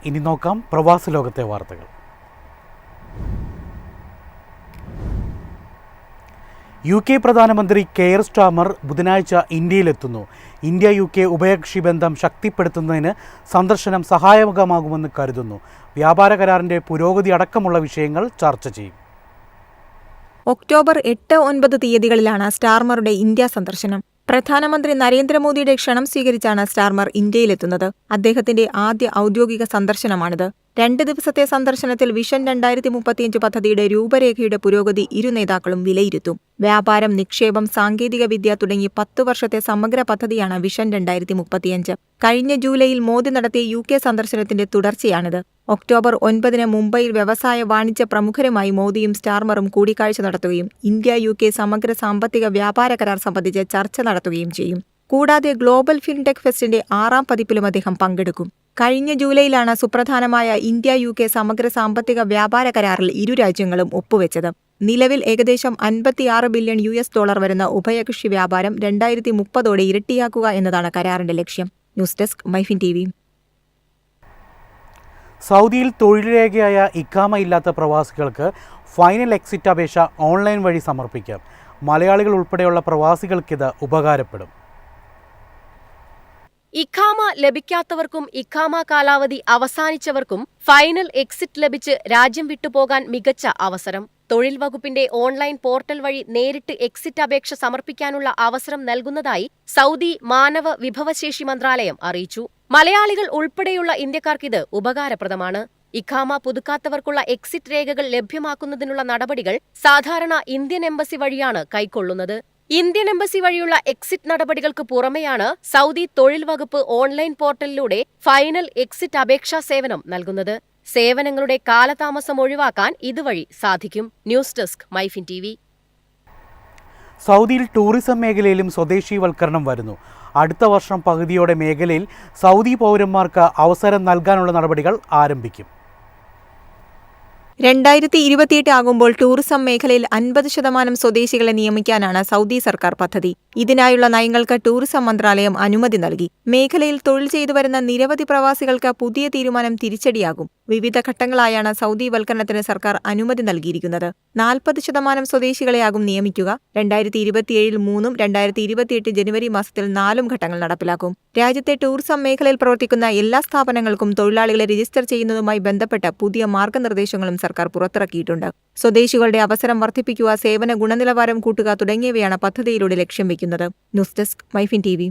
ഇനി നോക്കാം പ്രവാസ ലോകത്തെ വാർത്തകൾ. UK പ്രധാനമന്ത്രി കെയർ സ്റ്റാമർ ബുധനാഴ്ച ഇന്ത്യയിലെത്തുന്നു. ഇന്ത്യ UK ഉഭയകക്ഷി ബന്ധം ശക്തിപ്പെടുത്തുന്നതിന് സന്ദർശനം സഹായകമാകുമെന്ന് കരുതുന്നു. വ്യാപാര കരാറിന്റെ പുരോഗതി അടക്കമുള്ള വിഷയങ്ങൾ ചർച്ച ചെയ്യും. ഒക്ടോബർ 8-9 തീയതികളിലാണ് സ്റ്റാർമറുടെ ഇന്ത്യ സന്ദർശനം. പ്രധാനമന്ത്രി നരേന്ദ്രമോദിയുടെ ക്ഷണം സ്വീകരിച്ചാണ് സ്റ്റാർമർ ഇന്ത്യയിലെത്തുന്നത്. അദ്ദേഹത്തിന്റെ ആദ്യ ഔദ്യോഗിക സന്ദർശനമാണിത്. 2 ദിവസത്തെ സന്ദർശനത്തിൽ വിഷൻ 2035 പദ്ധതിയുടെ രൂപരേഖയുടെ പുരോഗതി ഇരു നേതാക്കളും വിലയിരുത്തും. വ്യാപാരം, നിക്ഷേപം, സാങ്കേതികവിദ്യ തുടങ്ങി 10 വർഷത്തെ സമഗ്ര പദ്ധതിയാണ് വിഷൻ 2035. കഴിഞ്ഞ ജൂലൈയിൽ മോദി നടത്തിയ UK സന്ദർശനത്തിന്റെ തുടർച്ചയാണിത്. ഒക്ടോബർ 9 മുംബൈയിൽ വ്യവസായ വാണിജ്യ പ്രമുഖരുമായി മോദിയും സ്റ്റാർമറും കൂടിക്കാഴ്ച നടത്തുകയും ഇന്ത്യ UK സമഗ്ര സാമ്പത്തിക വ്യാപാര കരാർ സംബന്ധിച്ച് ചർച്ച നടത്തുകയും ചെയ്യും. കൂടാതെ ഗ്ലോബൽ ഫിൻടെക് ഫെസ്റ്റിന്റെ 6ാം പതിപ്പിലും അദ്ദേഹം പങ്കെടുക്കും. കഴിഞ്ഞ ജൂലൈയിലാണ് സുപ്രധാനമായ ഇന്ത്യ UK സമഗ്ര സാമ്പത്തിക വ്യാപാര കരാറിൽ ഇരു രാജ്യങ്ങളും ഒപ്പുവെച്ചത്. നിലവിൽ ഏകദേശം $56 ബില്യൺ വരുന്ന ഉഭയകക്ഷി വ്യാപാരം 2030 ഇരട്ടിയാക്കുക എന്നതാണ് കരാറിന്റെ ലക്ഷ്യം. News desk MyFin TV. സൗദിയിൽ തൊഴിൽരേഖയായ ഇഖാമ ഇല്ലാത്ത പ്രവാസികൾക്ക് ഫൈനൽ എക്സിറ്റ് അപേക്ഷ ഓൺലൈൻ വഴി സമർപ്പിക്കാം. മലയാളികൾ ഉൾപ്പെടെയുള്ള പ്രവാസികൾക്കിത് ഉപകാരപ്പെടും. ഇഖാമ ലഭിക്കാത്തവർക്കും ഇഖാമ കാലാവധി അവസാനിച്ചവർക്കും ഫൈനൽ എക്സിറ്റ് ലഭിച്ച് രാജ്യം വിട്ടുപോകാൻ മികച്ച അവസരം. തൊഴിൽ വകുപ്പിന്റെ ഓൺലൈൻ പോർട്ടൽ വഴി നേരിട്ട് എക്സിറ്റ് അപേക്ഷ സമർപ്പിക്കാനുള്ള അവസരം നൽകുന്നതായി സൗദി മാനവ വിഭവശേഷി മന്ത്രാലയം അറിയിച്ചു. മലയാളികൾ ഉൾപ്പെടെയുള്ള ഇന്ത്യക്കാർക്കിത് ഉപകാരപ്രദമാണ്. ഇഖാമ പുതുക്കാത്തവർക്കുള്ള എക്സിറ്റ് രേഖകൾ ലഭ്യമാക്കുന്നതിനുള്ള നടപടികൾ സാധാരണ ഇന്ത്യൻ എംബസി വഴിയാണ് കൈക്കൊള്ളുന്നത്. ഇന്ത്യൻ എംബസി വഴിയുള്ള എക്സിറ്റ് നടപടികൾക്ക് പുറമെയാണ് സൗദി തൊഴിൽ വകുപ്പ് ഓൺലൈൻ പോർട്ടലിലൂടെ ഫൈനൽ എക്സിറ്റ് അപേക്ഷാ സേവനം നൽകുന്നത്. സേവനങ്ങളുടെ കാലതാമസം ഒഴിവാക്കാൻ ഇതുവഴി സാധിക്കും. News desk MyFin TV. സൗദിയിൽ ടൂറിസം മേഖലയിലും സ്വദേശീവൽക്കരണം വരുന്നു. അടുത്ത വർഷം പകുതിയോടെ മേഖലയിൽ സൗദി പൗരന്മാർക്ക് അവസരം നൽകാനുള്ള നടപടികൾ ആരംഭിക്കും. 2028 ആകുമ്പോൾ ടൂറിസം മേഖലയിൽ 50% സ്വദേശികളെ നിയമിക്കാനാണ് സൗദി സർക്കാർ പദ്ധതി. ഇതിനായുള്ള നയങ്ങൾക്ക് ടൂറിസം മന്ത്രാലയം അനുമതി നൽകി. മേഖലയിൽ തൊഴിൽ ചെയ്തുവരുന്ന നിരവധി പ്രവാസികൾക്ക് പുതിയ തീരുമാനം തിരിച്ചടിയാകും. വിവിധ ഘട്ടങ്ങളായാണ് സൗദിവൽക്കരണത്തിന് സർക്കാർ അനുമതി നൽകിയിരിക്കുന്നത്. 40% സ്വദേശികളെയാകും നിയമിക്കുക. 2027 3ഉം 2028 ജനുവരി മാസത്തിൽ 4 ഘട്ടങ്ങൾ നടപ്പിലാക്കും. രാജ്യത്തെ ടൂറിസം മേഖലയിൽ പ്രവർത്തിക്കുന്ന എല്ലാ സ്ഥാപനങ്ങൾക്കും തൊഴിലാളികളെ രജിസ്റ്റർ ചെയ്യുന്നതുമായി ബന്ധപ്പെട്ട പുതിയ മാർഗനിർദ്ദേശങ്ങളും സർക്കാർ പുറത്തിറക്കിയിട്ടുണ്ട്. സ്വദേശികളുടെ അവസരം വർദ്ധിപ്പിക്കുക, സേവന ഗുണനിലവാരം കൂട്ടുക തുടങ്ങിയവയാണ് പദ്ധതിയിലൂടെ ലക്ഷ്യം വയ്ക്കുന്നത്. News desk MyFin TV.